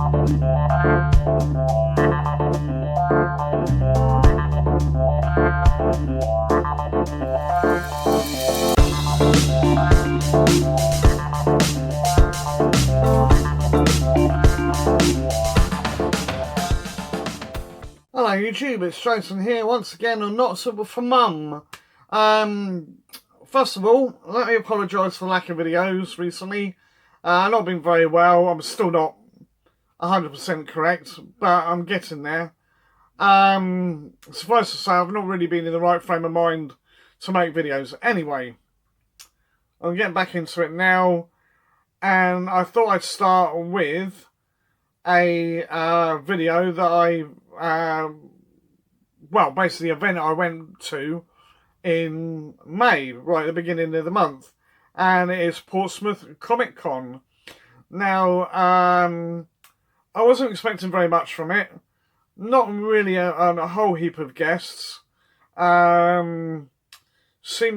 Hello YouTube, it's Jason here once again on Not Suitable for Mum. First of all, let me apologise for the lack of videos recently. I've not been very well. I'm still not 100% correct, but I'm getting there. Suffice to say, I've not really been in the right frame of mind to make videos. Anyway, I'm getting back into it now, and I thought I'd start with a video that basically an event I went to in May, right at the beginning of the month, and it is Portsmouth Comic Con. Now, I wasn't expecting very much from it. Not really a whole heap of guests. Seemed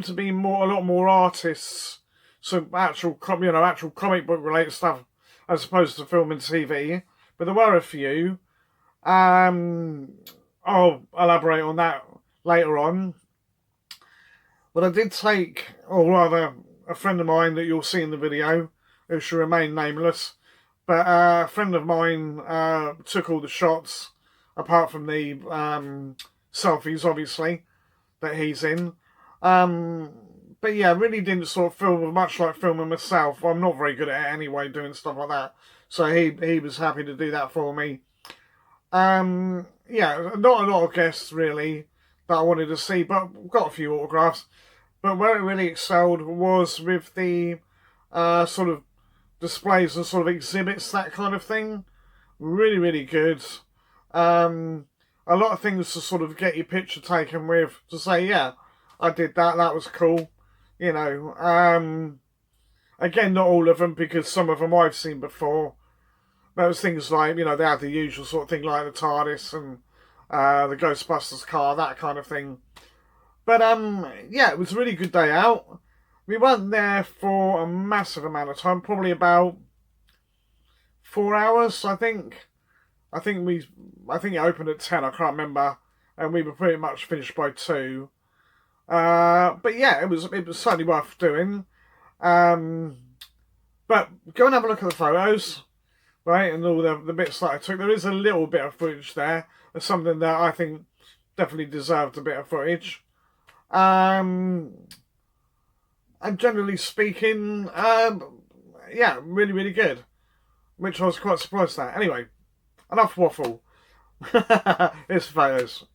to be a lot more artists, so actual comic book related stuff as opposed to film and TV. But there were a few. I'll elaborate on that later on. But I did take, or rather, a friend of mine that you'll see in the video, who should remain nameless, but a friend of mine took all the shots, apart from the selfies, obviously, that he's in. But yeah, really didn't sort of feel much like filming myself. I'm not very good at it anyway, doing stuff like that. So he was happy to do that for me. Yeah, not a lot of guests really that I wanted to see, but got a few autographs. But where it really excelled was with the sort of displays and sort of exhibits, that kind of thing. Really, really good. A lot of things to sort of get your picture taken with, to say, yeah, I did that, that was cool. You know, again, not all of them, because some of them I've seen before. There was things like, you know, they had the usual sort of thing like the TARDIS and the Ghostbusters car, that kind of thing. But, yeah, it was a really good day out. We weren't there for a massive amount of time, probably about 4 hours, I think. I think it opened at 10, I can't remember. And we were pretty much finished by 2. But yeah, it was certainly worth doing. But go and have a look at the photos. Right, and all the bits that I took. There is a little bit of footage there. There's something that I think definitely deserved a bit of footage. And generally speaking, yeah, really, really good. Which I was quite surprised at. Anyway, enough waffle. Here's the photos.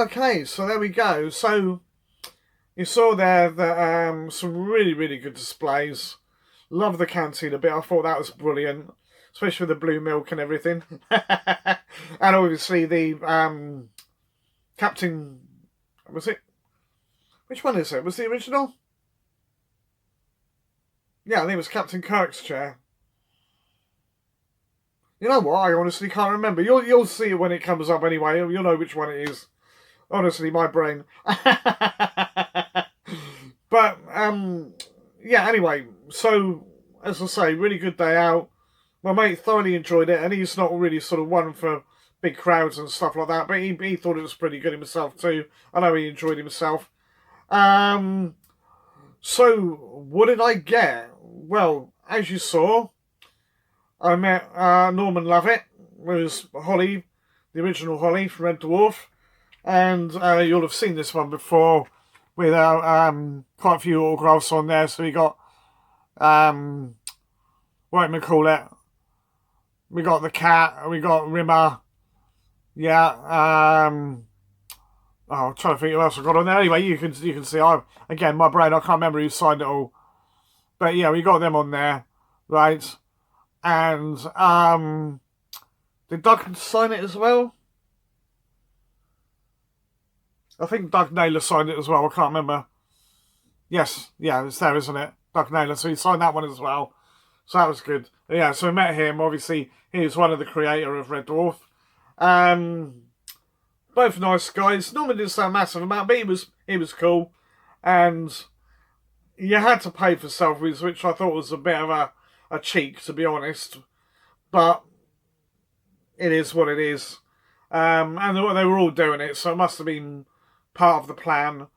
Okay, so there we go. So you saw there that some really, really good displays. Love the canteen a bit. I thought that was brilliant, especially with the blue milk and everything. And obviously the Captain, was it? Which one is it? Was the original? Yeah, I think it was Captain Kirk's chair. You know what? I honestly can't remember. You'll see it when it comes up anyway. You'll know which one it is. Honestly, my brain. But yeah. Anyway, so as I say, really good day out. My mate thoroughly enjoyed it, and he's not really sort of one for big crowds and stuff like that. But he thought it was pretty good himself too. I know he enjoyed himself. So what did I get? Well, as you saw, I met Norman Lovett, who's Holly, the original Holly from Red Dwarf. And you'll have seen this one before with quite a few autographs on there. So we got, what am I call it? We got the cat, we got Rimmer. Yeah. I'm trying to think who else I got on there. Anyway, you can see, again, my brain, I can't remember who signed it all. But yeah, we got them on there, right? And did Doug sign it as well? I think Doug Naylor signed it as well. I can't remember. Yes, yeah, it's there, isn't it? Doug Naylor. So he signed that one as well. So that was good. Yeah, so we met him. Obviously, he was one of the creator of Red Dwarf. Both nice guys. Norman didn't say a massive amount, but he was cool. And you had to pay for selfies, which I thought was a bit of a cheek, to be honest. But it is what it is. And they were all doing it, so it must have been part of the plan.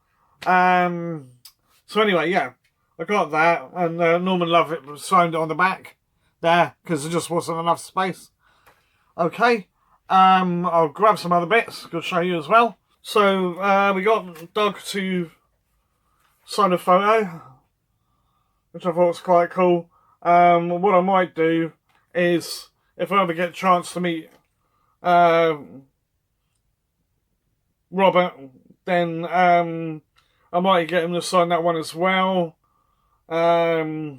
So anyway, yeah, I got that, and Norman Lovett signed it on the back there because there just wasn't enough space. Okay, I'll grab some other bits. I'll show you as well. So we got Doug to sign a photo, which I thought was quite cool. What I might do is, if I ever get a chance to meet Robert, then I might get him to sign that one as well, because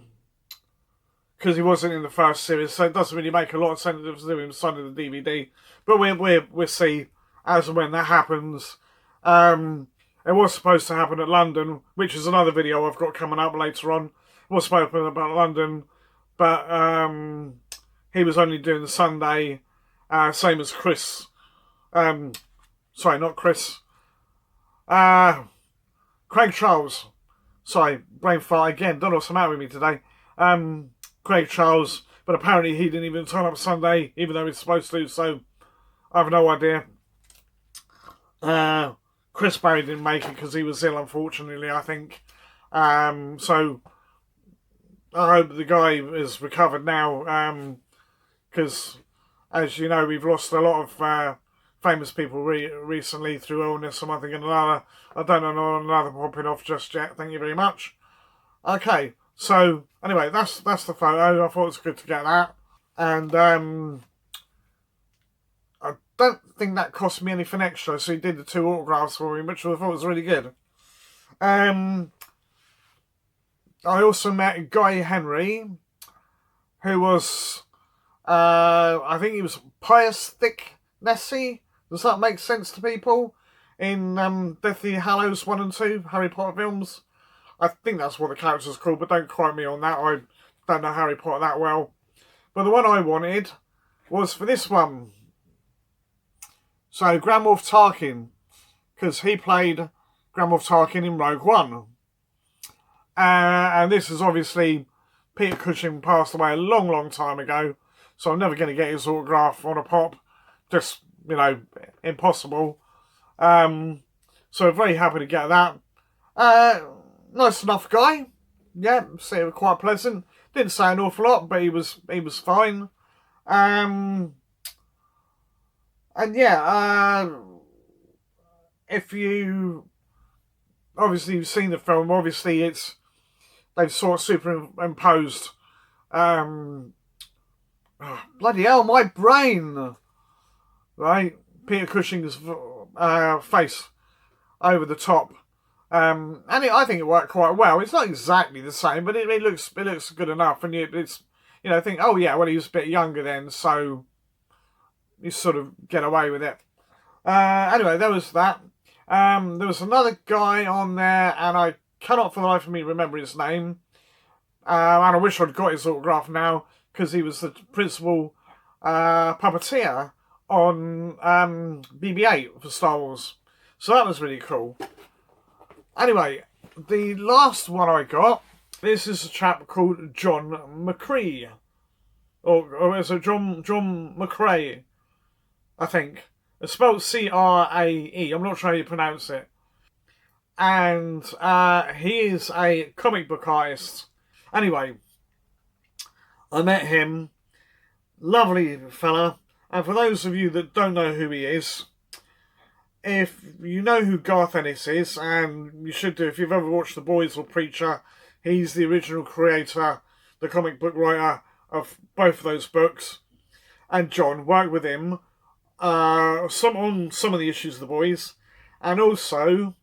he wasn't in the first series, so it doesn't really make a lot of sense to do him signing the DVD. But we'll see as and when that happens. It was supposed to happen at London, which is another video I've got coming up later on. It was supposed to happen about London, but he was only doing the Sunday, same as Chris. Sorry, not Chris. Craig Charles. Sorry, brain fart again. Don't know what's the matter with me today. Craig Charles, but apparently he didn't even turn up Sunday, even though he's supposed to, so I have no idea. Chris Barry didn't make it because he was ill, unfortunately, I think. So I hope the guy is recovered now, because, as you know, we've lost a lot of famous people recently through illness and one thing and another. I don't know another popping off just yet. Thank you very much. Okay, so anyway, that's the photo. I thought it was good to get that, and I don't think that cost me anything extra. So he did the 2 autographs for me, which I thought was really good. I also met Guy Henry, who was I think he was Pius Thick Nessie. Does that make sense to people? In Deathly Hallows 1 and 2, Harry Potter films. I think that's what the character's called, but don't quote me on that. I don't know Harry Potter that well. But the one I wanted was for this one. So, Grand Moff Tarkin, because he played Grand Moff Tarkin in Rogue One. And this is obviously, Peter Cushing passed away a long, long time ago, so I'm never going to get his autograph on a pop. Just, you know, impossible. So very happy to get that. Nice enough guy. Yeah, so it was quite pleasant. Didn't say an awful lot, but he was fine. And yeah, if you obviously you've seen the film, obviously they've sort of superimposed. Bloody hell, my brain! Right, Peter Cushing's face over the top. I think it worked quite well. It's not exactly the same, but it looks good enough. And it's, think, oh yeah, well, he was a bit younger then, so you sort of get away with it. Anyway, there was that. There was another guy on there, and I cannot for the life of me remember his name. And I wish I'd got his autograph now, because he was the principal puppeteer on BB-8 for Star Wars. So that was really cool. Anyway, the last one I got, this is a chap called John McCree. Or is it John McCrae, I think. It's spelled C-R-A-E. I'm not sure how you pronounce it. And he is a comic book artist. Anyway, I met him. Lovely fella. And for those of you that don't know who he is, if you know who Garth Ennis is, and you should do if you've ever watched The Boys or Preacher, he's the original creator, the comic book writer of both of those books. And John worked with him on some of the issues of The Boys, and also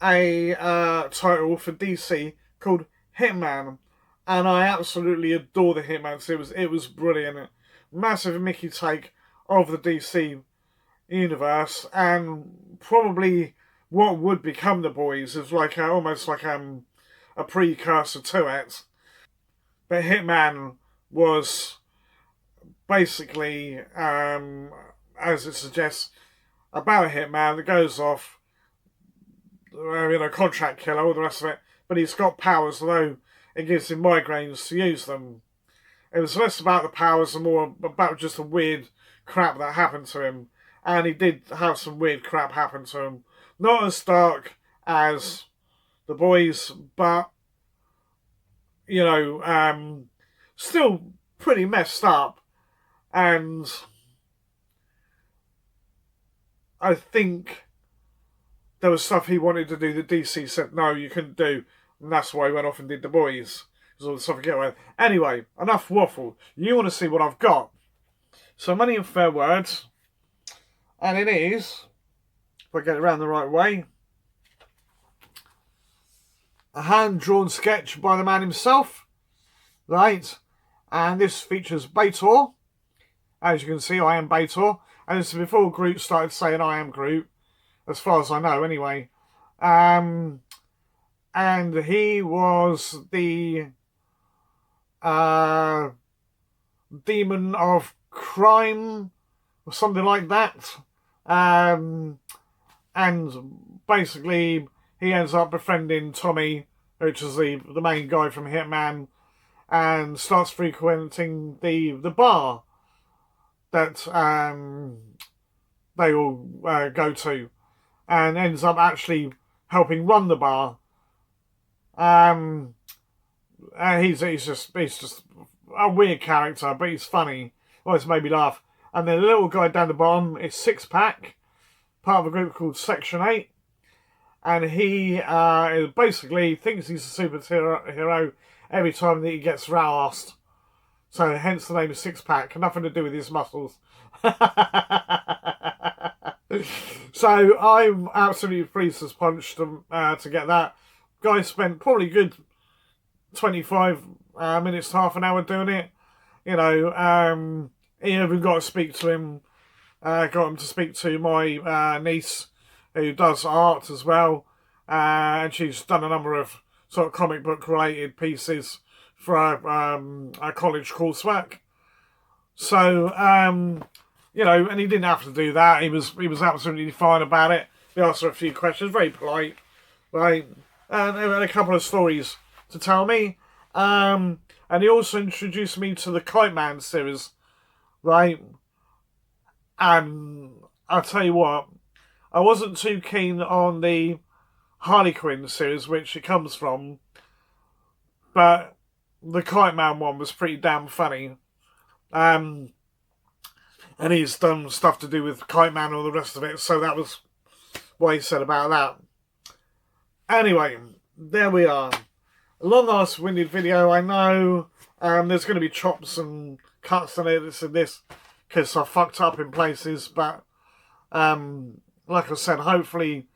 a title for DC called Hitman. And I absolutely adore the Hitman series. It was brilliant. Massive Mickey take of the DC universe, and probably what would become The Boys is like almost like a precursor to it. But Hitman was basically, as it suggests, about a hitman that goes off, contract killer, all the rest of it, but he's got powers, although it gives him migraines to use them. It was less about the powers and more about just the weird crap that happened to him. And he did have some weird crap happen to him. Not as dark as The Boys, but, still pretty messed up. And I think there was stuff he wanted to do that DC said, no, you couldn't do. And that's why he went off and did The Boys. Because all the stuff he get away. Anyway, enough waffle. You want to see what I've got. So, Money and Fair Words. And it is, if I get it around the right way, a hand-drawn sketch by the man himself. Right. And this features Bator. As you can see, I am Bator. And this is before Groot started saying I am Groot. As far as I know, anyway. And he was the demon of crime, or something like that. And basically, he ends up befriending Tommy, which is the main guy from Hitman, and starts frequenting the bar that they all go to, and ends up actually helping run the bar. And he's just a weird character, but he's funny. Always made me laugh. And then the little guy down the bottom is Six Pack, part of a group called Section 8. And he basically thinks he's a superhero every time that he gets roused. So hence the name is Six Pack. Nothing to do with his muscles. So I'm absolutely pleased as punch to get that. Guy spent probably good 25 minutes, half an hour doing it. He even got to speak to him. Got him to speak to my niece, who does art as well. And she's done a number of sort of comic book related pieces for a college coursework. So, and he didn't have to do that. He was absolutely fine about it. He asked her a few questions, very polite, right? And he had a couple of stories to tell me. And he also introduced me to the Kite Man series, right? And I'll tell you what, I wasn't too keen on the Harley Quinn series, which it comes from, but the Kite Man one was pretty damn funny. And he's done stuff to do with Kite Man and all the rest of it, so that was what he said about that. Anyway, there we are. A long-ass winded video, I know. There's going to be chops and cuts and this, because I fucked up in places, but like I said, hopefully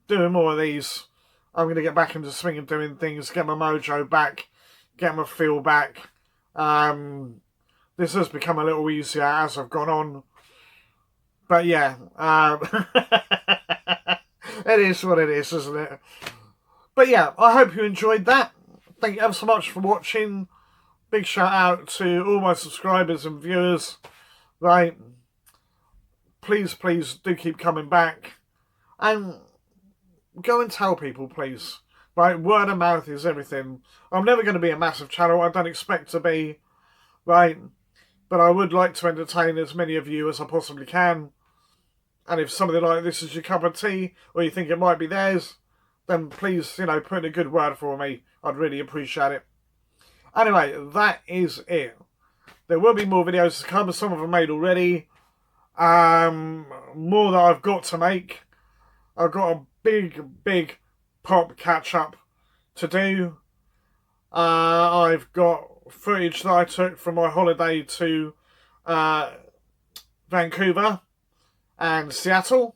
doing more of these. I'm going to get back into the swing of doing things, get my mojo back, get my feel back. This has become a little easier as I've gone on. But yeah, it is what it is, isn't it? But yeah, I hope you enjoyed that. Thank you ever so much for watching. Big shout out to all my subscribers and viewers. Right, please do keep coming back. And go and tell people, please. Right, word of mouth is everything. I'm never going to be a massive channel. I don't expect to be. Right, but I would like to entertain as many of you as I possibly can. And if somebody like this is your cup of tea, or you think it might be theirs, then please, put in a good word for me. I'd really appreciate it. Anyway, that is it. There will be more videos to come. Some of them made already. More that I've got to make. I've got a big pop catch-up to do. I've got footage that I took from my holiday to Vancouver and Seattle.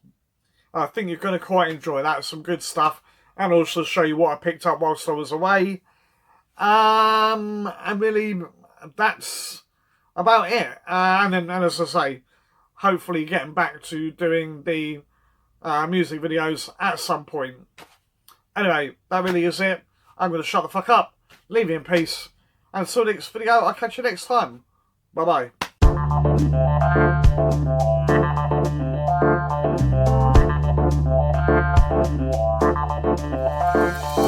I think you're going to quite enjoy that. Some good stuff. And also show you what I picked up whilst I was away. And really, that's about it. And as I say, hopefully getting back to doing the music videos at some point. Anyway, that really is it. I'm going to shut the fuck up, leave you in peace, and until the next video, I'll catch you next time. Bye bye.